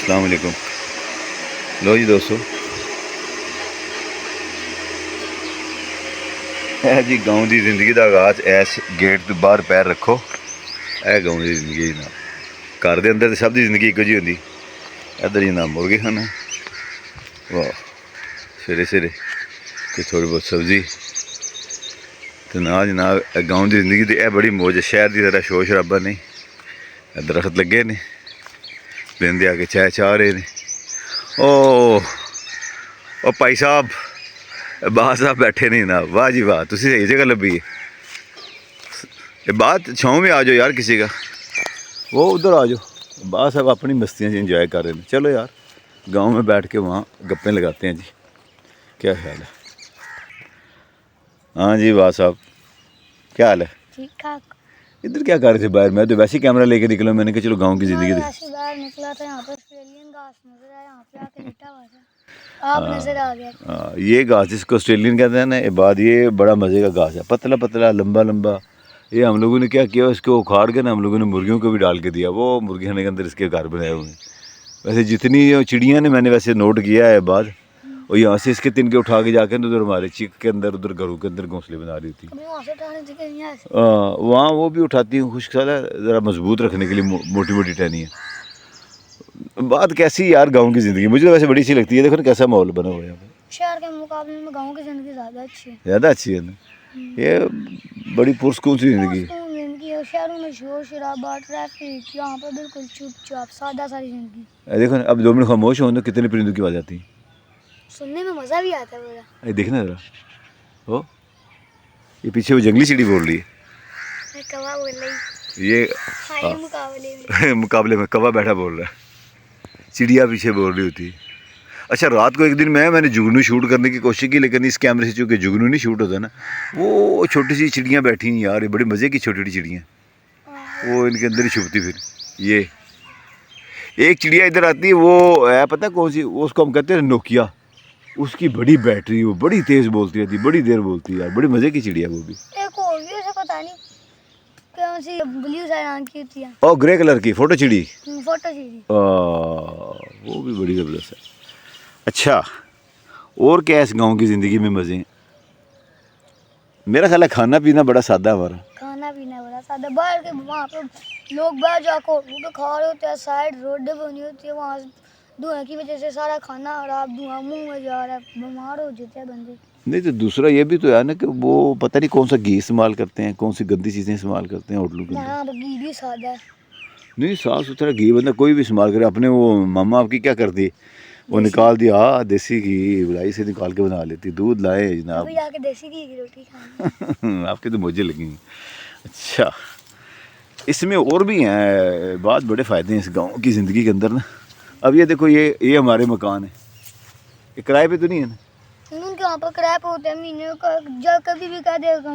अस्सलाम वालेकुम। लो जी दोस्तों, है जी गाँव की जिंदगी का आगाज इस गेट तो बाहर पैर रखो। यह गाँव की जिंदगी जनाब, घर के अंदर तो सब की जिंदगी इको जी होंगी। इधर जनाब मुर्गे खाना, वाह सवेरे सवेरे कोई थोड़ी बहुत सब्जी तो ना जनाब। गाँव की जिंदगी तो यह बड़ी मौज है, शहर की तरह शोर शराबा नहीं। दरख्त लगे ने, बंदे आके चाय चाह रहे हैं। ओ भाई साहब, बाहर साहब बैठे नहीं ना, वाह जी वाह, तुसी सही जगह लभी है। ये बात छाँव में आ जाओ यार किसी का, वो उधर आ जाओ। बाहर साहब अपनी मस्तियाँ से इंजॉय कर रहे हैं। चलो यार गांव में बैठ के वहाँ गप्पें लगाते हैं जी, क्या ख्याल है? हाँ जी वाह साहब, क्या हाल है? ठीक ठाक। इधर क्या कर रहे थे बाहर? मैं तो वैसे ही कैमरा लेके निकला, मैंने कहा चलो गाँव की ज़िंदगी देख। ऐसे बाहर निकला था, यहाँ पर ऑस्ट्रेलियन घास नजर आया, यहाँ पे आके लेटा हुआ था, आप नजर आ गया। ये घास जिसको ऑस्ट्रेलियन कहते हैं ना, ये बाद ये बड़ा मज़े का घास है, पतला पतला लंबा लंबा। ये हम लोगों ने क्या किया, इसको उखाड़ के ना हम लोगों ने मुर्गियों को भी डाल के दिया। वो मुर्गी खाने के अंदर इसके घर बनाए हुए हैं। वैसे जितनी चिड़ियाँ ने मैंने वैसे नोट किया है बाद, और यहाँ से इसके तिनके उठा के जाके उधर हमारे चिक के अंदर, उधर घरों के अंदर घोंसले बना रही थी। वहाँ वो भी उठाती हूँ, खुश ख्याल है, ज़रा मजबूत रखने के लिए मोटी मोटी टहनियाँ। बात कैसी यार गांव की ज़िंदगी, मुझे तो वैसे बड़ी अच्छी लगती है। देखो ना कैसा माहौल बना हुआ है यहाँ पे। शहर के मुकाबले में गांव की जिंदगी ज़्यादा अच्छी है। ज़्यादा अच्छी है ना, ये बड़ी पुरस्कून सी ज़िंदगी है। जिंदगी है, शहरों में शोर शराबा, ट्रैफिक, यहाँ पर बिल्कुल चुपचाप सादा सारी जिंदगी। देखो ना, अब 2 मिनट खामोश हो तो कितने परिंदों की आवाज़ आती है, सुनने में मज़ा भी आता है बड़ा। अरे देखना ज़रा, हो ये पीछे वो जंगली चिड़ी बोल रही है। कौवा बोल रही, ये मुकाबले में कौवा बैठा बोल रहा है, चिड़िया पीछे बोल रही होती है। अच्छा, रात को एक दिन मैंने जुगनू शूट करने की कोशिश की, लेकिन इस कैमरे से चूँकि जुगनू नहीं शूट होता ना, वो छोटी सी चिड़ियाँ बैठी हैं यार, ये बड़ी मज़े की छोटी छोटी चिड़ियाँ, वो इनके अंदर ही छुपती। फिर ये एक चिड़िया इधर आती है, वो है पता कौन सी, वो उसको हम कहते हैं नोकिया। उसकी बड़ी बैटरी, वो बड़ी तेज़ बोलती रहती, बड़ी देर बोलती है यार, बड़ी मज़े की चिड़िया वो भी। एक और भी ऐसा पता नहीं कौन सी ब्लू सा रंग की होती है, और ग्रे कलर की फोटो चिड़ी, फोटो चिड़ी, वो भी बड़ी ज़बरदस्त है। अच्छा, और क्या इस गांव की ज़िंदगी में मज़े हैं? मेरा ख्याल है खाना पीना बड़ा सादा है हमारा। खाना पीना बड़ा सादा, बाहर के वहाँ पे लोग बाहर जाकर होटलों पे खा रहे होते हैं, साइड रोडें बनी होती है, वहाँ धुआं की वजह से सारा खाना खराब, धुआं मुंह में जा रहा है, बीमार हो जाते हैं बंदे। नहीं तो दूसरा ये भी तो है ना कि वो पता नहीं कौन सा घी इस्तेमाल करते हैं, कौन सी गंदी चीज़ें इस्तेमाल करते हैं होटलों के अंदर। यहाँ पर घी भी सादा है। नहीं, साफ़ सुथरा घी बंदा कोई भी इस्तेमाल करे। अपने वो मामा आपकी क्या करती, वो निकाल दिया, देसी घी बुलाई से निकाल के बना लेती। दूध लाए जनाब, अभी आके देसी घी की रोटी खानी। आपके तो मुझे लगी। अच्छा, इसमें और भी हैं बात, बड़े फ़ायदे हैं इस गांव की ज़िंदगी के अंदर ना। अब ये देखो, ये हमारे मकान है, ये किराए पे तो नहीं है ना? उनके वहाँ पर किराए पे होते हैं, महीने का जब कभी भी कह देगा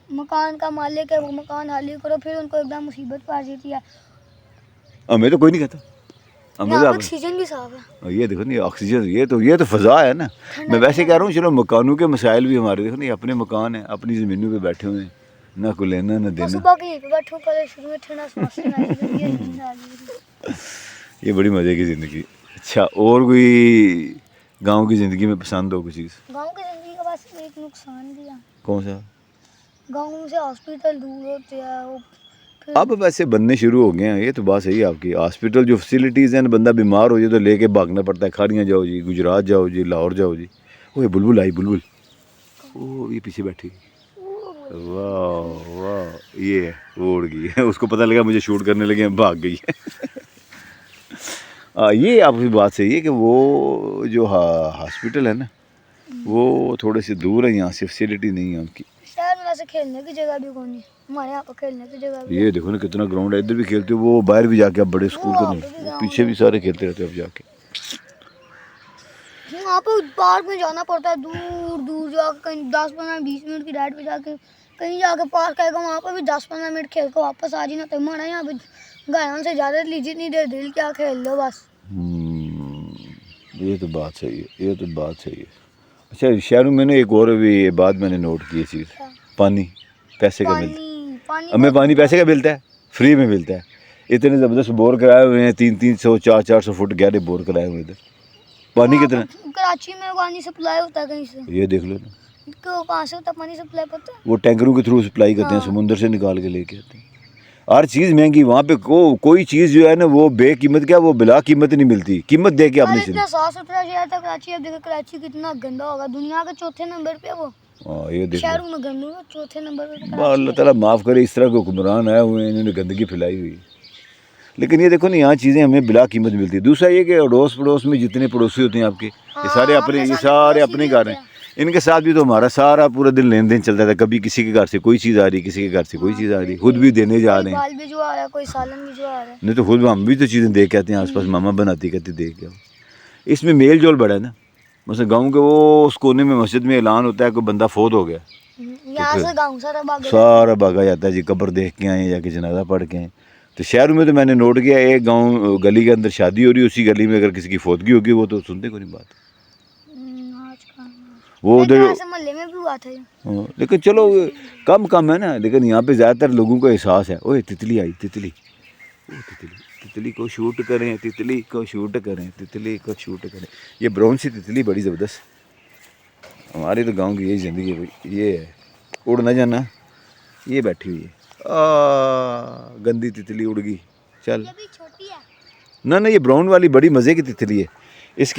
मकान का मालिक है वो मकान खाली करो, फिर उनको एकदम मुसीबत पा जाती है। हमें तो कोई नहीं कहता, हमें तो ऑक्सीजन भी साफ है। ये देखो नहीं, ऑक्सीजन, ये तो फ़ज़ा है ना। मैं वैसे कह रहा हूँ, चलो मकानों के मसाइल भी हमारे, देखो नहीं, अपने मकान है, अपनी ज़मीनों पे बैठे हुए हैं, ना कोई लेना ना देना। ये बड़ी मज़े की ज़िंदगी। अच्छा, और कोई गांव की ज़िंदगी में पसंद हो कोई चीज़? गांव की ज़िंदगी का बस एक नुकसान भी है। कौन सा? गांव से हॉस्पिटल दूर होते हैं, वो अब वैसे बनने शुरू हो गए हैं, ये तो बात सही है आपकी। हॉस्पिटल जो फैसिलिटीज़ हैं, बंदा बीमार हो जाए तो लेके भागना पड़ता है। खारियाँ जाओ जी, गुजरात जाओ जी, लाहौर जाओ जी। ओए बुलबुल आई, बुलबुल, ओ ये पीछे बैठी, वाह वाह, ये उड़ गई है, उसको पता लगा मुझे शूट करने लगे, भाग गई है। ये आपकी बात सही है कि वो जो हॉस्पिटल है ना, वो थोड़े से दूर है, यहाँ से फैसिलिटी नहीं है उनकी। शहर में वैसे खेलने की जगह भी कोई नहीं, हमारे यहाँ पर खेलने की जगह भी। ये देखो ना कितना ग्राउंड है, इधर भी खेलते हो, वो बाहर भी जाके, अब बड़े स्कूल के अंदर पीछे भी सारे खेलते रहते हो अब जाके। वहाँ पर पार्क में जाना पड़ता है, दूर दूर जाकर कहीं 10-15-20 मिनट की राइड पे जाके कहीं जाके पार्क आएगा, वहाँ पर भी 10-15 मिनट खेल कर वापस आ जाना। तो हमारा यहाँ पे गायों से ज़्यादा लीजिए नहीं दे, दिल क्या खेल लो बस। ये तो बात सही है, ये तो बात सही है। अच्छा, शहरों में ना एक और भी बात मैंने नोट की चीज़, पानी पैसे का मिलता है। हमें पानी पैसे का मिलता है, फ्री में मिलता है। इतने ज़बरदस्त बोर कराए हुए हैं, 300 400 फुट गहरे बोर कराए हुए इधर। पानी कितना? कराची में पानी सप्लाई होता है कहीं से, ये देख लो ना, कहाँ से होता है पानी सप्लाई पता है? वो टैंकरों के थ्रू सप्लाई करते हैं, हाँ। समुंदर से निकाल के लेके आते हैं। हर चीज़ महंगी वहाँ पे, कोई चीज़ जो है ना वो बेकीमत, क्या वो बिला कीमत नहीं मिलती, कीमत दे के आपने इतना साफ सुथरा शहर था कराची। अब देखो कराची कितना गंदा होगा, दुनिया के चौथे नंबर पे है वो। हाँ ये देखो, शहरों में गंदू है, चौथे नंबर पे तो अल्लाह कराची है। ताला माफ़ करे, इस तरह के हुक्मरान आए हुए हैं, इन्होंने गंदगी फैलाई हुई है। लेकिन ये देखो ना, यहाँ चीज़ें हमें बिला कीमत मिलती है। दूसरा ये कि अड़ोस पड़ोस में जितने पड़ोसी होते हैं आपके, ये सारे अपने, ये सारे अपने घर हैं। इनके साथ भी तो हमारा सारा पूरा दिन लेन देन चलता था। कभी किसी के घर से कोई चीज़ आ रही, किसी के घर से कोई चीज़ आ रही, खुद भी देने जा रहे हैं। दाल भी जो आ रहा है, कोई सालन भी जो आ रहा है। नहीं तो खुद हम भी तो चीज़ें देख के आते हैं, आसपास मामा बनाती कहती देख के आओ। इसमें मेल जोल बड़ा है ना। मतलब गाँव के वो उस कोने में मस्जिद में ऐलान होता है कोई बंदा फोत हो गया, यहाँ से गाँव सारा भागा जाता है जी, कब्र देख के आए, जाके जनाजा पढ़ के आए। तो शहरों में तो मैंने नोट किया, एक गांव गली के अंदर शादी हो रही है, उसी गली में अगर किसी की फोतगी होगी वो तो सुनते कोई नहीं बात। वो उधर मोहल्ले में भी हुआ था। हाँ, लेकिन चलो कम है ना, लेकिन यहाँ पे ज़्यादातर लोगों को एहसास है। ओए तितली आई, तितली, ओ तितली, तितली को शूट करें, तितली को शूट करें, तितली को शूट करें। ये ब्राउन सी तितली बड़ी ज़बरदस्त। हमारे तो गाँव की यही ज़िंदगी है भाई, ये है उड़ ना जाना, ये बैठी हुई है। गंदी तितली उड़ गई, चल। ये भी छोटी है ना ये ब्राउन वाली बड़ी मज़े की तितली है।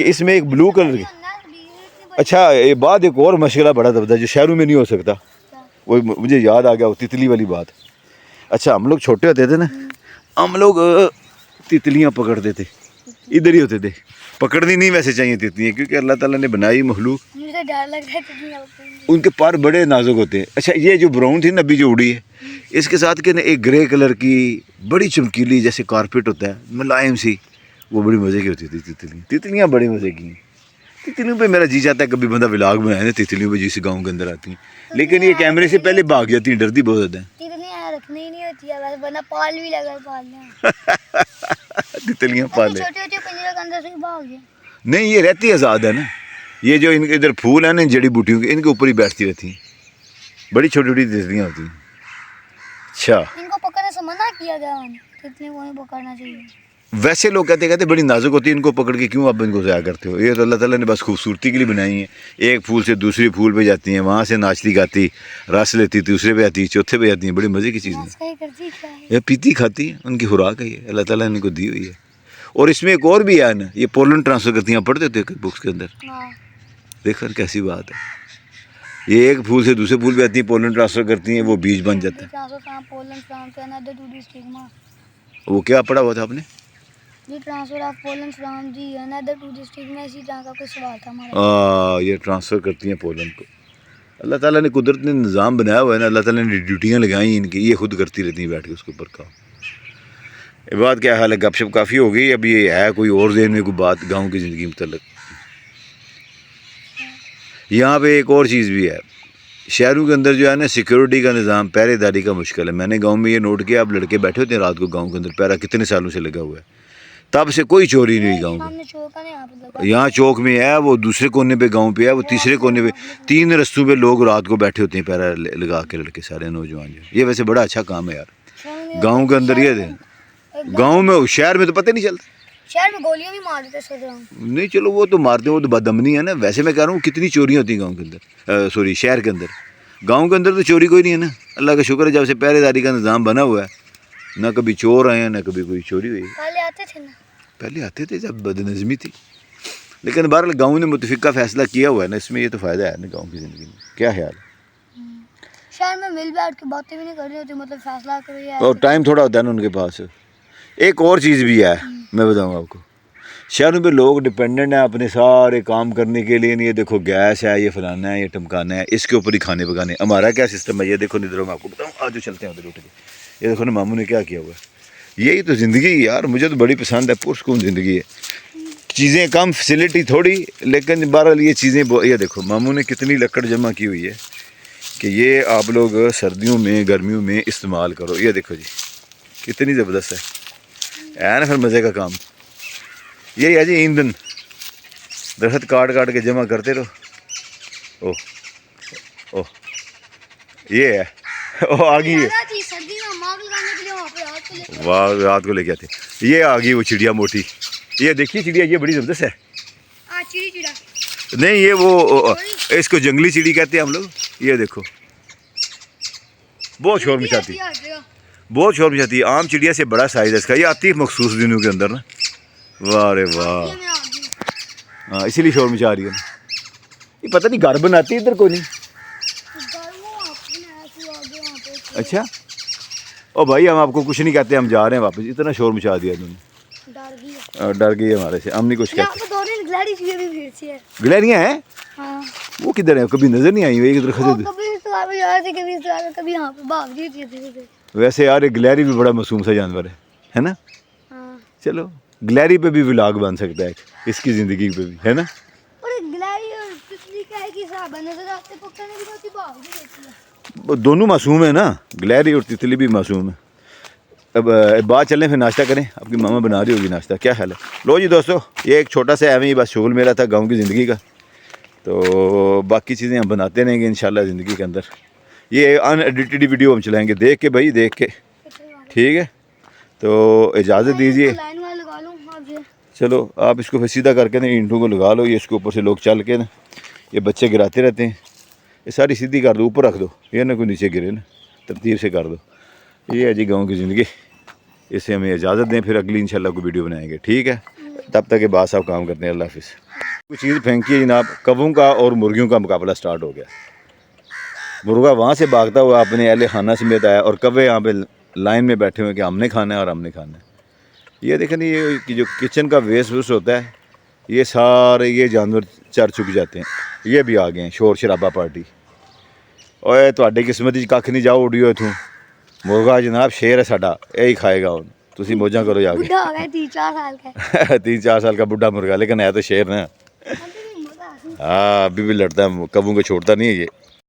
इसमें एक ब्लू कलर की। अच्छा ये बात एक और मशगला बड़ा ज़बरदस्त जो शहरों में नहीं हो सकता, वो मुझे याद आ गया, वो तितली वाली बात। अच्छा हम लोग छोटे होते थे ना, हम लोग तितलियाँ पकड़ते थे, इधर ही होते थे। पकड़नी नहीं वैसे चाहिए तितलियाँ, क्योंकि अल्लाह ताला ने बनाई मखलूक, मुझे डर लग रहा है तितलियाँ पकड़ने। उनके पर बड़े नाजुक होते हैं। अच्छा ये जो ब्राउन थी ना अभी जो उड़ी है, इसके साथ के ना एक ग्रे कलर की बड़ी चमकीली जैसे कारपेट होता है मुलायम सी, वो बड़ी मज़े की होती थी तितली। तितलियाँ बड़ी मज़े की हैं। तितलियों पे मेरा जी चाहता है कभी बंदा व्लॉग बनाए ना तितलियों पे, जिस गाँव के अंदर आती हैं, लेकिन ये कैमरे से पहले भाग जाती हैं, डरती बहुत ज़्यादा है। तितलियाँ रखनी ही नहीं होती है, वैसे वरना पाल भी लगा पालने। तितलियाँ पाले छोटे छोटे पिंजरे के अंदर से ही भाग गए। नहीं, ये रहती आज़ाद है ना। ये जो इनके इधर फूल है ना जड़ी बूटियों के, इनके ऊपर ही बैठती रहती हैं, बड़ी छोटी छोटी तितलियाँ होती हैं। अच्छा इनको पकड़ने से मना किया गया है, तितली को नहीं पकड़ना चाहिए। वैसे लोग कहते बड़ी नाजुक होती है, इनको पकड़ के क्यों आप इनको ज़ाया करते हो। ये तो अल्लाह ताला ने बस खूबसूरती के लिए बनाई है। एक फूल से दूसरे फूल पे जाती हैं, वहाँ से नाचती गाती रस लेती, दूसरे पे आती, चौथे पे आती हैं, बड़ी मज़े की चीज़ है। ये पीती खाती है, उनकी खुराक है, ये अल्लाह ताला ने इनको दी हुई है। और इसमें एक और भी है ना, ये पोलन ट्रांसफ़र करती हैं, पढ़ देते हैं बुक्स के अंदर, देखकर कैसी बात है। ये एक फूल से दूसरे फूल पे आती हैं, पोलन ट्रांसफ़र करती हैं, वो बीज बन जाता है। वो क्या पढ़ा हुआ था आपने? ये transfer of pollen from the another to district में, इसी तरह का कुछ सवाल था हमारा। ये ट्रांसफ़र करती हैं पोलन को। अल्लाह ताला ने कुदरत ने निज़ाम बनाया हुआ है ना, अल्लाह ताला ने ड्यूटियाँ लगाई इनकी, ये खुद करती रहती हैं बैठ के उसके ऊपर काम। ये बात क्या हाल है, गपशप काफ़ी हो गई। अब ये है कोई और ज़हन में कोई बात गाँव की ज़िंदगी मतलब। यहाँ पे एक और चीज़ भी है, शहरों के अंदर जो है ना सिक्योरिटी का निज़ाम, पहरेदारी का मुश्किल है। मैंने गाँव में ये नोट किया, अब लड़के बैठे होते हैं रात को गाँव के अंदर, पहरा कितने सालों से लगा हुआ है, तब से कोई चोरी नहीं हुई गाँव में। यहाँ चौक में है, वो दूसरे कोने पे गांव पे है, वो तीसरे कोने पे, 3 रस्तों पे लोग रात को बैठे होते हैं पहरा लगा के, लड़के सारे नौजवान जो। ये वैसे बड़ा अच्छा काम है यार गांव के अंदर। ये गांव में, शहर में तो पता नहीं चलता, शहर में गोलियां भी मार देते हैं। नहीं चलो वो तो मारते हैं, वो तो बदअमनी है ना। वैसे मैं कह रहा हूँ कितनी चोरियाँ होती हैं गाँव के अंदर, सॉरी शहर के अंदर। गाँव के अंदर तो चोरी कोई नहीं है ना, अल्लाह का शुक्र है, जब से पहरेदारी का निज़ाम बना हुआ है, ना कभी चोर आए हैं ना कभी कोई चोरी हुई। पहले आते थे ना, पहले आते थे जब बदनज़मी थी, लेकिन बहरहाल गाँव ने मुतफ़िका फ़ैसला किया हुआ है ना, इसमें ये तो फ़ायदा है ना गाँव की ज़िंदगी में। क्या ख्याल है? शहर में मिल बैठ के बातें भी नहीं करनी होती, मतलब फैसला करिए और टाइम थोड़ा होता है ना उनके पास। एक और चीज़ भी है, मैं बताऊँ आपको, शहरों में लोग डिपेंडेंट हैं अपने सारे काम करने के लिए। ये देखो गैस है, ये फलाना है, ये टमकाना है, इसके ऊपर ही खाने पकाने। हमारा क्या सिस्टम है, ये देखो निधरों में आपको बताऊँ, आज जो चलते हैं उधर उठ के, ये देखो ना मामू ने क्या किया हुआ है। यही तो ज़िंदगी है यार, मुझे तो बड़ी पसंद है, पुरस्कून ज़िंदगी है। चीज़ें कम, फैसिलिटी थोड़ी, लेकिन बहरहाल ये चीज़ें, ये देखो मामू ने कितनी लकड़ जमा की हुई है कि ये आप लोग सर्दियों में गर्मियों में इस्तेमाल करो। ये देखो जी कितनी ज़बरदस्त है ना, फिर मज़े का काम। यही है जी ईंधन, दरख्त काट काट के जमा करते रहो। ओह ओह ये है, ओ आ गई है, वाह, रात को लेके आते। ये आ गई वो चिड़िया मोटी, ये देखिए चिड़िया, ये बड़ी ज़बरदस्त है। चिड़ी चिड़ा नहीं ये वो इसको जंगली चिड़ी कहते हैं हम लोग। ये देखो बहुत शोर मचाती है, बहुत शोर मचाती है। आम चिड़िया से बड़ा साइज है इसका। ये आती है मखसूस दिनों के अंदर ना। वाह रे वाह, हाँ इसीलिए शोर मचा रही है ना। ये पता नहीं घर बनाती है इधर को नहीं। अच्छा ओ भाई हम आपको कुछ नहीं कहते, हम जा रहे हैं वापस। इतना शोर मचा दिया इन्होंने, डर गई है हमारे से। हम नहीं कुछ कहते। गिलहरियाँ हैं? हाँ। वो किधर है? कभी नजर नहीं आई हुई इधर खड़े। कभी यहाँ पे भाग जाती। वैसे यार गिलहरी भी बड़ा मासूम सा जानवर है ना। हाँ। चलो गिलहरी पे भी व्लॉग बन सकता है इसकी ज़िंदगी पे भी, है ना। और गिलहरी और तितली का एक ही हिसाब है, नजर आते पकड़ने की होती, भाग भी देती है। वो दोनों मासूम है ना, गिलहरी और तितली भी मासूम है। अब बात चलें, फिर नाश्ता करें। आपकी मामा बना रही होगी नाश्ता, क्या हाल है? लो जी दोस्तों, ये एक छोटा सा एवं ही बस शोल मेरा था गाँव की ज़िंदगी का। तो बाकी चीज़ें हम बनाते रहेंगे इंशाल्लाह ज़िंदगी के अंदर। ये अनएडिटेड वीडियो हम चलाएंगे, देख के भाई, देख के, ठीक है। तो इजाज़त दीजिए। चलो आप इसको फिर सीधा करके ना ईंटों को लगा लो। ये इसके ऊपर से लोग चल के ना, ये बच्चे गिराते रहते हैं। ये सारी सीधी कर दो, ऊपर रख दो, ये ना कोई नीचे गिरे ना, तरतीब से कर दो। ये है जी गाँव की ज़िंदगी। इससे हमें इजाज़त दें, फिर अगली इंशाल्लाह को वीडियो बनाएंगे, ठीक है। तब तक ये बात साहब काम करते हैं। अल्लाह हाफिज़। कुछ चीज़ फेंकी है जनाब, कबों का और मुर्गियों का मुकाबला स्टार्ट हो गया। मुर्गा वहाँ से भागता हुआ अपने अहले खाना समेत आया और कौवे यहाँ पे लाइन में बैठे हुए कि हमने खाना है और हमने खाना है। ये देखें नहीं, ये कि जो किचन का वेस्ट वूस्ट होता है, ये सारे ये जानवर चर चुक जाते हैं। ये भी आ गए हैं, शोर शराबा पार्टी। ओए ਤੁਹਾਡੀ किस्मत कख नहीं, जाओ उड़ियो इथों। मुर्गा जनाब शेर है साडा, यही खाएगा हुन। तुसी मौजा करो जाके। बुढ़ा हो गया 3-4 साल का। 3-4 साल का बुढ़ा मुर्गा, लेकिन है तो शेर ना। हाँ अभी भी लड़ता है, कबों को छोड़ता नहीं है ये।